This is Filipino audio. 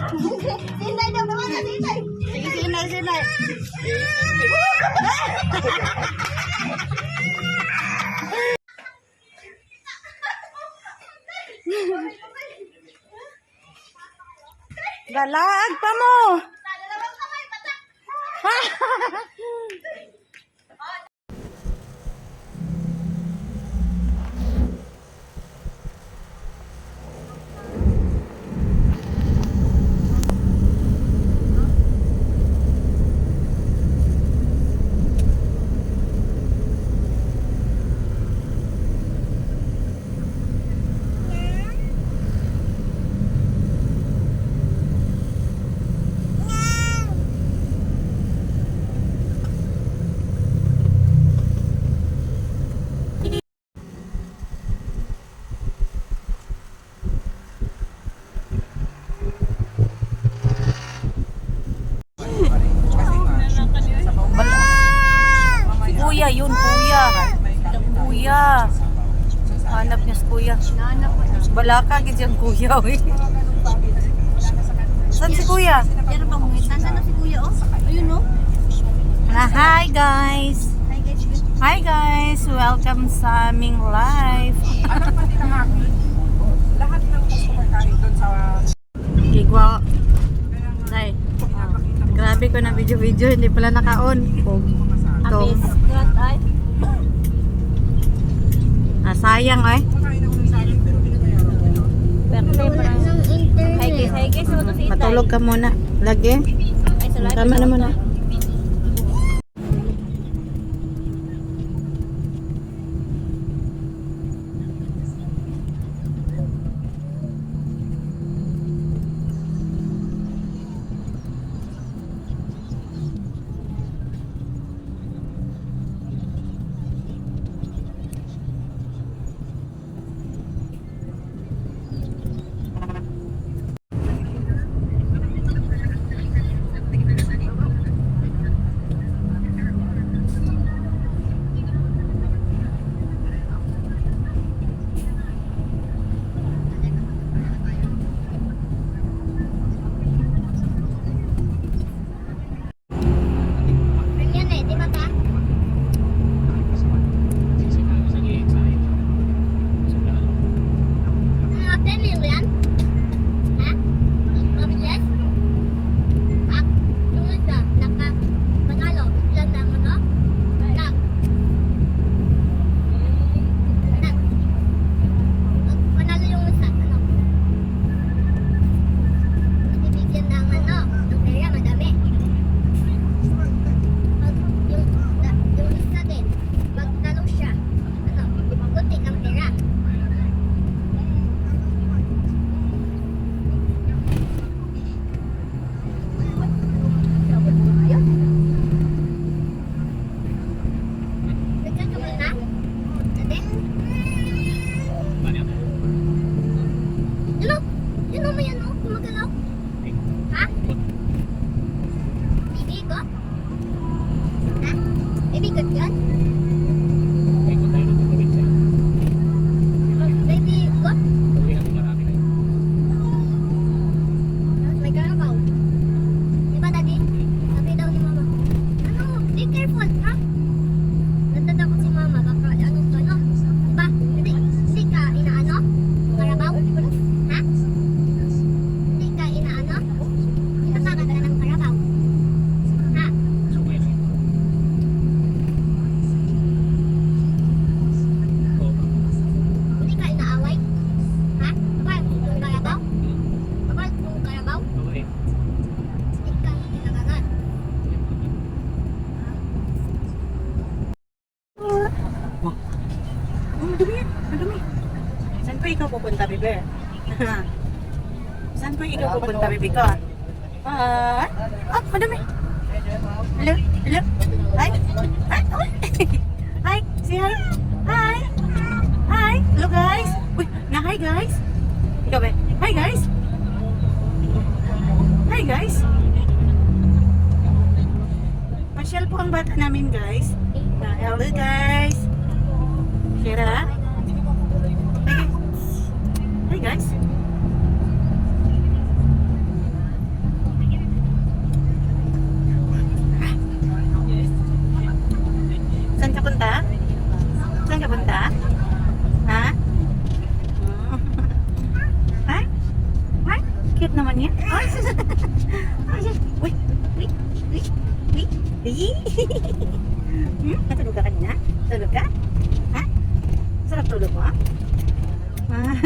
Sinay daw naman sa sinay. Sige, sinay, sinay. Dalag pa mo. Kuya, yun kuya. Kuya. Hanap niya si kuya. Balaka gid yung kuya. Saan si kuya? Pero bang nasaan na si kuya oh? Ayun oh. Hi guys. Hi guys. Welcome sa aming live. Alam pa nila happy. Lahat ng customer kahit doon sa... Gigwa. Nay. Grabe ko na video-video. Hindi pala naka-on. Ito. Sayang ay. Kumakain ako ng saging pero binabayaran ko. Hi guys, ano si Itay? Matulog ka muna. Lagi. Ay, sa live. Tama na muna. Yan eh, di ba ta? Mga 10 million? Ha? Mabilis? Ah, yung isa, panalo. Ilan na ano? Nak. Panalo yung isa, ano? Bibigyan ng ano? Ng pera, madami. Yung isa din, magtalo siya. Ano? Kunti kang pera. Nagkakabal na? Ate? Yun o, may ano? Gumagalaw? Ha? Bibi ko? Ha? Ibigot yun? Baby ko? May karabaw. Diba daddy? Sabi daw ni mama. Ano? Be careful, ha? Natatakot si mama. Baka ano ka, no? Diba? Hindi ka inaano? Karabaw? Ha? Hindi ka inaano? Natatakot ka ng karabaw? Ha? Hindi ka inaaway? Ha? Bakit yung karabaw? Bakit yung karabaw? Hindi ka tinagagan. Madumi yan. Madumi. Saan pa ikaw pupunta, bebe? Saan pa ikaw pupunta, bebe ko? Madumi. Hello? Hello? Hi? Hi? Hi? Say hi? Hi? Hi? Hello, guys? Uy, hi, guys? Ikaw ba? Hi, guys? Hi, guys? Pasyal po ang bata namin, guys. Hello, guys. Kira? Hi, guys. cute naman yan. Ay, sus. Ay, sus. Uy, uy, uy, uy. Uy. Natulog ka kanina? Tulog ka? Ha? Sarap tulog mo? Ah.